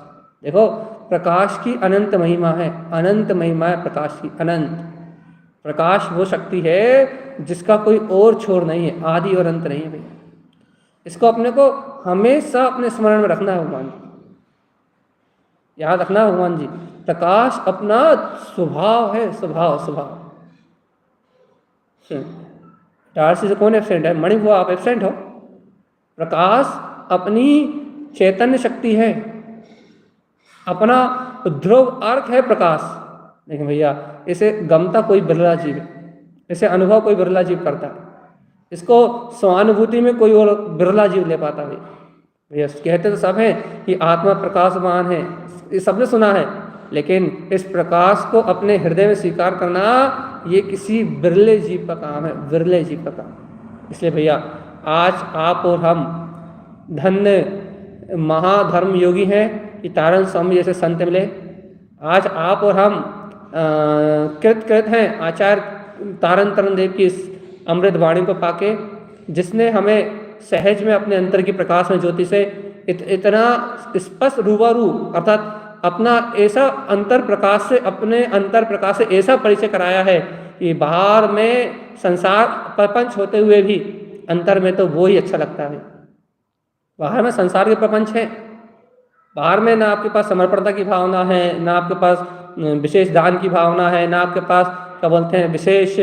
देखो प्रकाश की अनंत महिमा है, अनंत महिमा है प्रकाश की, अनंत। प्रकाश वो शक्ति है जिसका कोई और छोर नहीं है, आदि और अंत नहीं है भैया। इसको अपने को हमेशा अपने स्मरण में रखना है भगवान जी, याद रखना है भगवान जी। प्रकाश अपना स्वभाव है, स्वभाव स्वभाव। टारसी से कौन एब्सेंट है? मणि हुआ, आप एब्सेंट हो। प्रकाश अपनी चैतन्य शक्ति है, अपना ध्रुव अर्क है प्रकाश। लेकिन भैया इसे गमता कोई बिरला जीव है, इसे अनुभव कोई बिरला जीव करता है, इसको स्वानुभूति में कोई और बिरला जीव ले पाता है भैया। कहते तो सब हैं कि आत्मा प्रकाशवान है, ये सबने सुना है, लेकिन इस प्रकाश को अपने हृदय में स्वीकार करना ये किसी बिरले जीव का काम है, बिरले जीव का काम। इसलिए भैया आज आप और हम धन्य महाधर्म योगी हैं कि तारण स्वामी जैसे संत मिले। आज आप और हम कृत हैं आचार्य तारण तरण देव की इस अमृत वाणी को पाके, जिसने हमें सहज में अपने अंतर की प्रकाश में ज्योति से इतना स्पष्ट रूबरू अर्थात अपना ऐसा अंतर प्रकाश से अपने अंतर प्रकाश से ऐसा परिचय कराया है कि बाहर में संसार प्रपंच होते हुए भी अंतर में तो वो ही अच्छा लगता है। बाहर में संसार के प्रपंच है, बाहर में ना आपके पास समर्पणता की भावना है, ना आपके पास विशेष दान की भावना है, ना आपके पास क्या बोलते हैं विशेष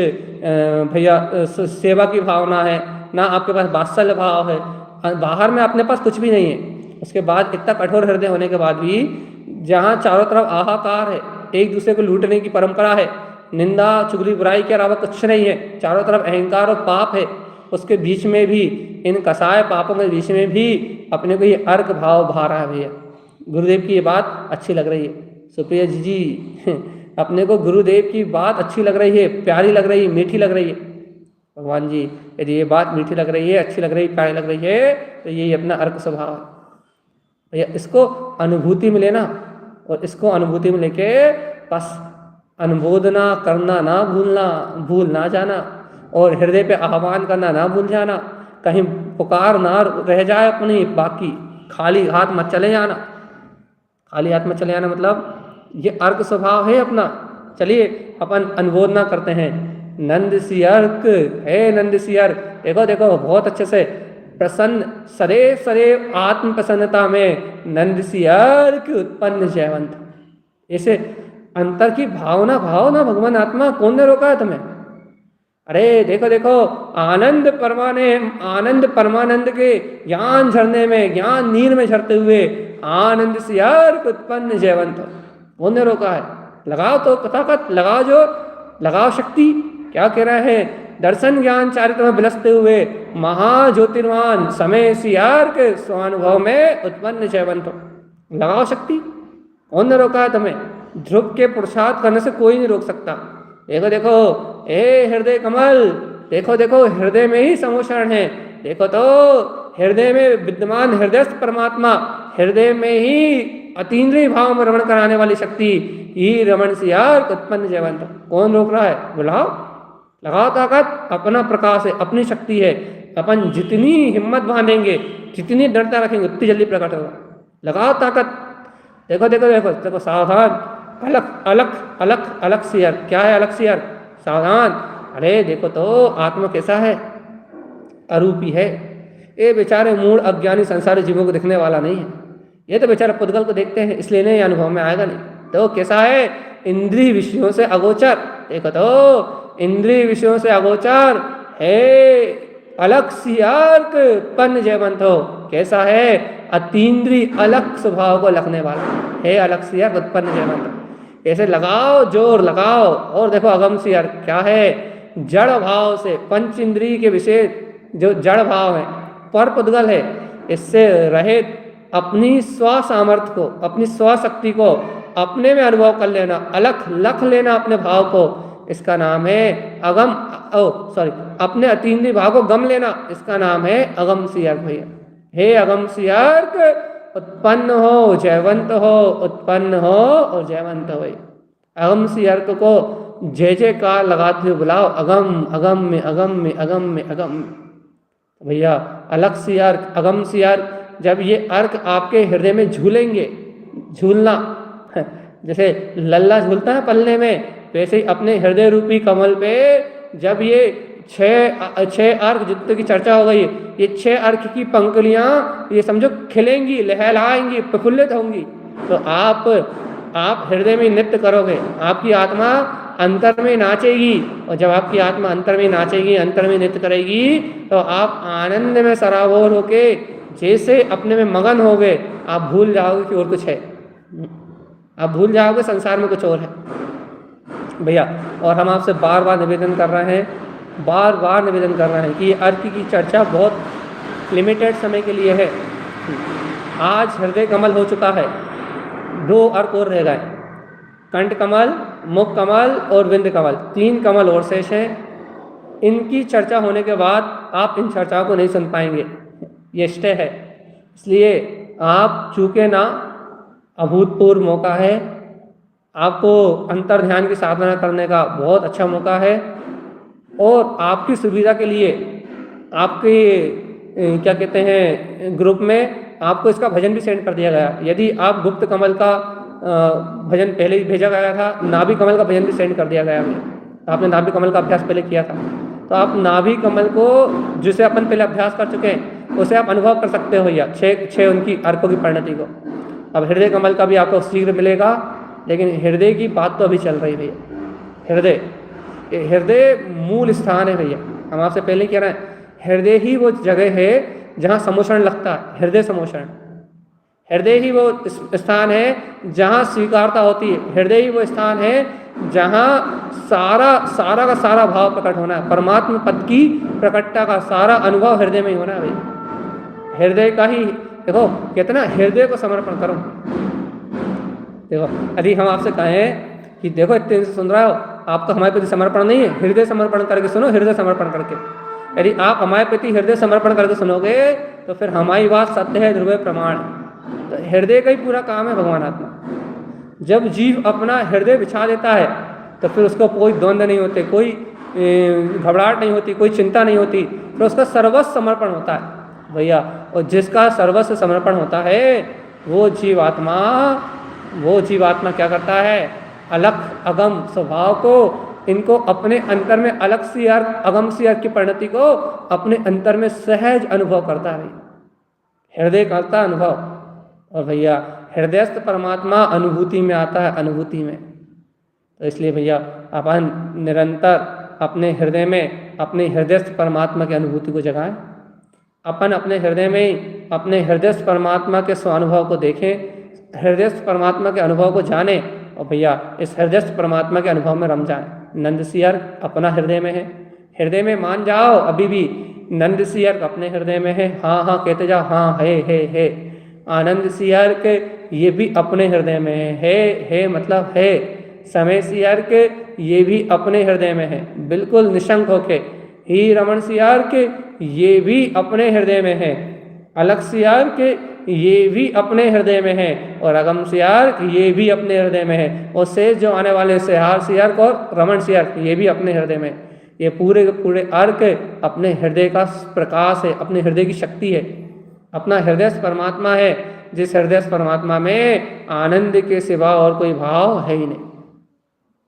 भैया सेवा की भावना है, ना आपके पास वात्सल्य भाव है। बाहर में अपने पास कुछ भी नहीं है। उसके बाद इतना कठोर हृदय होने के बाद भी जहाँ चारों तरफ हाहाकार है, एक दूसरे को लूटने की परंपरा है, निंदा चुगली बुराई के अलावा कुछ नहीं है, चारों तरफ अहंकार और पाप है, उसके बीच में भी इन कसाय पापों के बीच में भी अपने को ये अर्क भाव भा रहा है। भैया गुरुदेव की ये बात अच्छी लग रही है। सुप्रिया जी अपने को गुरुदेव की बात अच्छी लग रही है, प्यारी लग रही है, मीठी लग रही है। भगवान जी यदि ये बात मीठी लग रही है, अच्छी लग रही है, प्यारी लग रही है, तो ये अपना अर्क स्वभाव है भैया। इसको अनुभूति में लेना और इसको अनुभूति में लेके बस अनुमोदना करना ना भूल ना जाना, और हृदय पे आह्वान करना ना भूल जाना, कहीं पुकार ना रह जाए अपनी, बाकी खाली हाथ मत चले जाना। खाली हाथ मत चले जाना मतलब ये अर्क स्वभाव है अपना। चलिए अपन अनुमोदना करते हैं। नंद सी अर्क है, नंद सी अर्क, देखो देखो बहुत अच्छे से प्रसन्न सरे सरे आत्म प्रसन्नता में नंद सी अर्क उत्पन्न जयवंत। ऐसे अंतर की भावना भगवान आत्मा कौन ने रोका है तुम्हें? अरे देखो देखो आनंद परमानंद के ज्ञान झरने में, ज्ञान नीर में झरते हुए आनंद से अर्क उत्पन्न जयवंत कौन ने रोका है? लगाओ तो कथाकथ, लगाओ जो लगाओ शक्ति। क्या कह रहे हैं? दर्शन ज्ञान चारित्र में बिलसते हुए महाज्योतिर्मान समय सी अर्क स्वानुभव में उत्पन्न जयवंत। लगाओ शक्ति, कौन ने रोका है तुम्हें? ध्रुव के पुरुषार्थ करने से कोई नहीं रोक सकता। देखो देखो ए हृदय कमल, देखो देखो हृदय में ही समोषण है। देखो तो हृदय में विद्यमान हृदयस्थ परमात्मा, हृदय में ही अतीन्द्रिय भाव में रमण कराने वाली शक्ति ही रमण से यार उत्पन्न जयवंत। कौन रोक रहा है? बुलाओ, लगाओ ताकत। अपना प्रकाश है, अपनी शक्ति है। अपन जितनी हिम्मत बांधेंगे, जितनी दृढ़ता रखेंगे, उतनी जल्दी प्रकट होगा। लगाओ ताकत। देखो देखो देखो देखो सावधान, अलग अलग अलग अलग सियर। क्या है अलग सियर? सावधान। अरे देखो तो आत्मा कैसा है? अरूपी है। ये बेचारे मूढ़ अज्ञानी संसारी जीवों को दिखने वाला नहीं है। ये तो बेचारे पुद्गल को देखते हैं, इसलिए नहीं अनुभव में आएगा नहीं। तो कैसा है? इंद्रिय विषयों से अगोचर। देखो तो इंद्रिय विषयों से अगोचर है, अलग सियार्क उत्पन्न जयवंत हो। कैसा है? अतीन्द्रिय अलग स्वभाव को लखने वाला है, अलग सियार्क उत्पन्न जयवंत। ऐसे लगाओ, जोर लगाओ। और देखो अगम सियार क्या है? जड़ भाव से पंच इंद्रिय के विषय जो जड़ भाव है, पर पुद्गल है, इससे रहित अपनी स्व सामर्थ्य को, अपनी स्व शक्ति को अपने में अनुभव कर लेना, अलग लख लेना अपने भाव को, इसका नाम है अगम। अपने अतीन्द्रिय भाव को गम लेना, इसका नाम है अगम सियार्क। भैया हे अगम सियार्क, उत्पन्न हो जयवंत हो, उत्पन्न हो और जयवंत हो। अगम सियार्क को जय जयकार लगाते हुए बुलाओ। अगम अगम में अगम में अगम में अगम। भैया अलग सियार्क, अगम सियार्क, जब ये अर्क आपके हृदय में झूलेंगे, झूलना जैसे लल्ला झूलता है पल्ले में, वैसे ही अपने हृदय रूपी कमल पे जब ये छह अर्क जितने की चर्चा हो गई, ये 6 अर्क की पंक्तियाँ ये समझो खिलेंगी, लहलाएंगी, प्रफुल्लित होंगी, तो आप हृदय में नृत्य करोगे, आपकी आत्मा अंतर में नाचेगी। और जब आपकी आत्मा अंतर में नाचेगी, अंतर में नृत्य करेगी, तो आप आनंद में सराबोर होके जैसे अपने में मगन हो गए, आप भूल जाओगे कि और कुछ है, आप भूल जाओगे संसार में कुछ और है। भैया और हम आपसे बार बार निवेदन कर रहे हैं कि ये अर्क की चर्चा बहुत लिमिटेड समय के लिए है। आज हृदय कमल हो चुका है, 2 अर्क और रह गए, कंठ कमल, मुख कमल और विंद कमल, 3 कमल और शेष हैं। इनकी चर्चा होने के बाद आप इन चर्चाओं को नहीं सुन पाएंगे, ये स्टे है। इसलिए आप चूके ना, अभूतपूर्व मौका है, आपको अंतर ध्यान की साधना करने का बहुत अच्छा मौका है। और आपकी सुविधा के लिए आपके क्या कहते हैं ग्रुप में आपको इसका भजन भी सेंड कर दिया गया। यदि आप गुप्त कमल का भजन पहले ही भेजा गया था, नाभि कमल का भजन भी सेंड कर दिया गया है। आपने नाभि कमल का अभ्यास पहले किया था, तो आप नाभि कमल को जिसे अपन पहले अभ्यास कर चुके हैं उसे आप अनुभव कर सकते हो भैया, छः उनकी अर्कों की परिणति को। अब हृदय कमल का भी आपको शीघ्र मिलेगा, लेकिन हृदय की बात तो अभी चल रही है भैया। हृदय मूल स्थान है भैया। हम आपसे पहले कह रहे हैं, हृदय ही वो जगह है जहाँ समोषण लगता है, हृदय समोषण। हृदय ही वो स्थान है जहाँ स्वीकारता होती है। हृदय ही वो स्थान है जहाँ सारा का सारा भाव प्रकट होना है। परमात्मा पद की प्रकटता का सारा अनुभव हृदय में ही होना है भाई। हृदय का ही देखो, कितना हृदय को समर्पण करो। देखो यदि हम आपसे कहें कि देखो इतने से सुन रहे हो, आपका हमारे प्रति समर्पण नहीं है, हृदय समर्पण करके सुनो, हृदय समर्पण करके। यदि आप हमारे प्रति हृदय समर्पण करके सुनोगे तो फिर हमारी बात सत्य है, ध्रुव प्रमाण। तो हृदय का ही पूरा काम है भगवान आत्मा। जब जीव अपना हृदय बिछा देता है तो फिर उसको कोई द्वंद्व नहीं होते, कोई घबराहट नहीं होती, कोई चिंता नहीं होती, फिर उसका सर्वस्व समर्पण होता है भैया। और जिसका सर्वस्व समर्पण होता है वो जीवात्मा क्या करता है, अलख अगम स्वभाव को, इनको अपने अंतर में अलग सी अर्थ, अगम सी अर्थ की परिणति को अपने अंतर में सहज अनुभव करता है हृदय करता अनुभव। और भैया हृदयस्थ परमात्मा अनुभूति में आता है, अनुभूति में। तो इसलिए भैया अपन निरंतर अपने हृदय में अपने हृदयस्थ परमात्मा की अनुभूति को जगाएं। अपन अपने हृदय में अपने हृदयस्थ परमात्मा के स्वानुभव को देखें, हृदयस्थ परमात्मा के अनुभव को जानें, और भैया इस हृदयस्थ परमात्मा के अनुभव में रम जाएं। नंद सी अर्घ अपना हृदय में है, हृदय में मान जाओ, अभी भी नंद सी अर्घ अपने हृदय में है। हाँ हाँ कहते जाओ, हाँ है। आनंद सी अर्घ ये भी अपने हृदय में है मतलब है। समय सी अर्घ ये भी अपने हृदय में है, बिल्कुल निशंक होके। ही रमण सी अर्घ ये भी अपने हृदय में है। अलग सी अर्घ ये भी अपने हृदय में है, और अगम सी अर्घ ये भी अपने हृदय में है। और शेष जो आने वाले सेहार सी अर्घ और रमण सी अर्घ ये भी अपने हृदय में। ये पूरे के पूरे अर्घ अपने हृदय का प्रकाश है, अपने हृदय की शक्ति है, अपना हृदय परमात्मा है, जिस हृदय परमात्मा में आनंद के सिवा और कोई भाव है ही नहीं।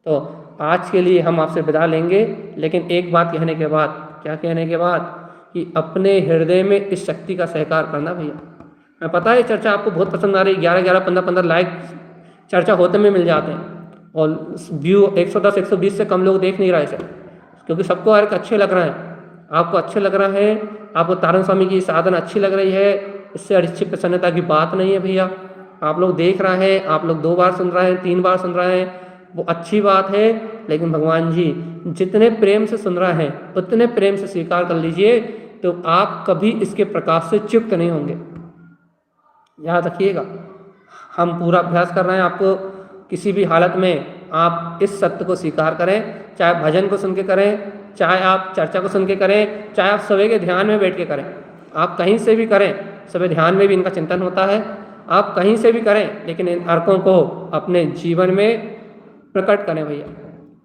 तो आज के लिए हम आपसे विदा लेंगे, लेकिन एक बात कहने के बाद, क्या कहने के बाद, कि अपने हृदय में इस शक्ति का सहकार करना भैया। मैं पता है चर्चा आपको बहुत पसंद आ रही है, 11 15 लाइक चर्चा होते में मिल जाते हैं, और व्यू 110 120 से कम लोग देख नहीं रहे इसे, क्योंकि सबको यार अच्छे लग रहे हैं। आपको अच्छे लग रहा है, आपको तारण स्वामी की साधना अच्छी लग रही है, इससे अच्छी प्रसन्नता की बात नहीं है भैया। आप लोग देख रहे हैं, आप लोग 2 बार सुन रहे हैं, 3 बार सुन रहे हैं, वो अच्छी बात है, लेकिन भगवान जी जितने प्रेम से सुन रहे हैं उतने प्रेम से स्वीकार कर लीजिए, तो आप कभी इसके प्रकाश से च्युत नहीं होंगे। याद रखिएगा, हम पूरा अभ्यास कर रहे हैं, आपको किसी भी हालत में आप इस सत्य को स्वीकार करें, चाहे भजन को सुन के करें, चाहे आप चर्चा को सुन के करें, चाहे आप सवेरे ध्यान में बैठ के करें, आप कहीं से भी करें, सवेरे ध्यान में भी इनका चिंतन होता है, आप कहीं से भी करें, लेकिन इन अर्कों को अपने जीवन में प्रकट करें भैया।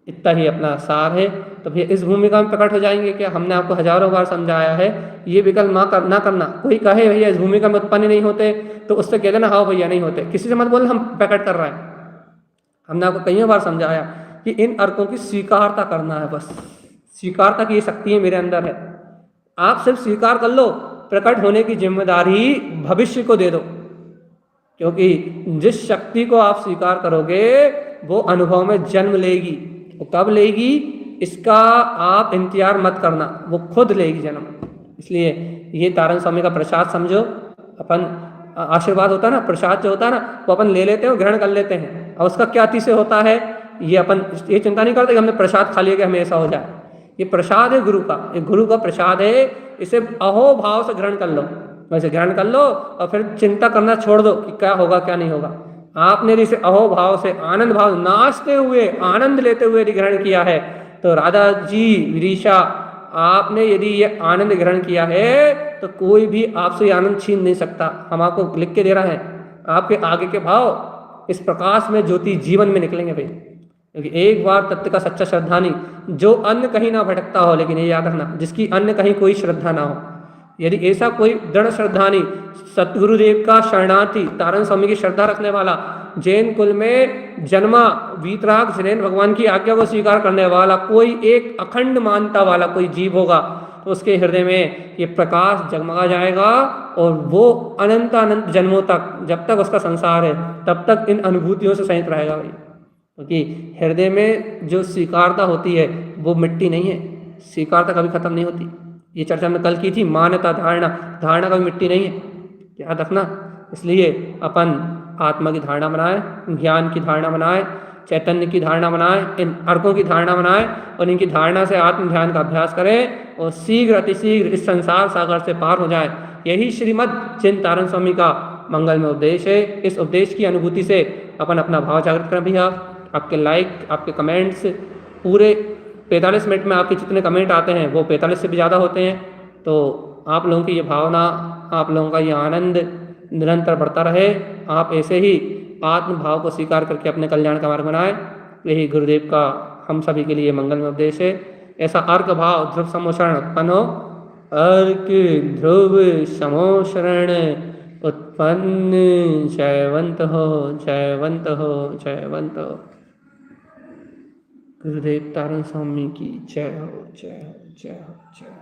इतना ही अपना सार है। तो भैया इस भूमिका में प्रकट हो जाएंगे क्या? हमने आपको हजारों बार समझाया है, ये विकल्प ना करना। कोई कहे भैया इस भूमिका में उत्पन्न नहीं होते, तो उससे कह देना हाँ भैया नहीं होते, किसी से मत बोल हम प्रकट कर रहे हैं। हमने आपको कई बार समझाया कि इन अर्कों की स्वीकारता करना है, बस स्वीकारता की ये शक्ति है मेरे अंदर है। आप सिर्फ स्वीकार कर लो, प्रकट होने की जिम्मेदारी भविष्य को दे दो, क्योंकि जिस शक्ति को आप स्वीकार करोगे वो अनुभव में जन्म लेगी। वो कब लेगी इसका आप इंतजार मत करना, वो खुद लेगी जन्म। इसलिए ये तारण स्वामी का प्रसाद समझो। अपन आशीर्वाद होता है ना, प्रसाद जो होता है ना, वो अपन ले लेते हैं, ग्रहण कर लेते हैं, और उसका क्या अतिशय होता है ये अपन ये चिंता नहीं करते कि हमने प्रसाद खा लिया कि हमें ऐसा हो जाए। ये प्रसाद है गुरु का, ये गुरु का प्रसाद है, इसे अहोभाव से ग्रहण कर लो, वैसे ग्रहण कर लो, और फिर चिंता करना छोड़ दो कि क्या होगा क्या नहीं होगा। आपने इसे अहोभाव से आनंद भाव नाचते हुए आनंद लेते हुए ग्रहण किया है, तो राधा जी विदिशा आपने यदि ये आनंद ग्रहण किया है तो कोई भी आपसे ये आनंद छीन नहीं सकता। हम आपको लिख के दे रहे हैं, आपके आगे के भाव इस प्रकाश में ज्योति जीवन में निकलेंगे भाई। क्योंकि एक बार तत्व का सच्चा श्रद्धानी, जो अन्न कहीं ना भटकता हो, लेकिन ये याद रखना, जिसकी अन्न कहीं कोई श्रद्धा ना हो, यदि ऐसा कोई दृढ़ श्रद्धानी, सतगुरुदेव का शरणार्थी, तारण स्वामी की श्रद्धा रखने वाला, जैन कुल में जन्मा, वीतराग जैन भगवान की आज्ञा को स्वीकार करने वाला कोई एक अखंड मानता वाला कोई जीव होगा, तो उसके हृदय में ये प्रकाश जगमगा जाएगा और वो अनंत अनंत जन्मों तक, जब तक उसका संसार है तब तक इन अनुभूतियों से सहित रहेगा भाई। क्योंकि हृदय में जो स्वीकारता होती है वो मिट्टी नहीं है, स्वीकारता कभी खत्म नहीं होती। ये चर्चा हमने कल की थी, मान्यता धारणा, धारणा कभी मिट्टी नहीं है, याद रखना। इसलिए अपन आत्मा की धारणा बनाए, ज्ञान की धारणा बनाए, चैतन्य की धारणा बनाए, इन अर्कों की धारणा बनाए और इनकी धारणा से आत्म ध्यान का अभ्यास करें और शीघ्र अतिशीघ्र इस संसार सागर से पार हो जाए। यही श्रीमद् जैन तारण स्वामी का मंगलमय उपदेश है। इस उपदेश की अनुभूति से अपन अपना भाव जागृत करें भैया। आपके लाइक, आपके कमेंट्स, पूरे 45 मिनट में आपके जितने कमेंट आते हैं वो 45 से भी ज़्यादा होते हैं। तो आप लोगों की ये भावना, आप लोगों का ये आनंद निरंतर बढ़ता रहे। आप ऐसे ही आत्म भाव को स्वीकार करके अपने कल्याण का मार्ग बनाएं। यही गुरुदेव का हम सभी के लिए मंगलमय उपदेश है। ऐसा अर्क भाव ध्रुव समोषण उत्पन्न हो, अर्क ध्रुव समोषण उत्पन्न, जयवंत हो, जयवंत हो, जयवंत हो। गुरुदेव तारण स्वामी की जय हो, जय हो, जय हो, जय हो।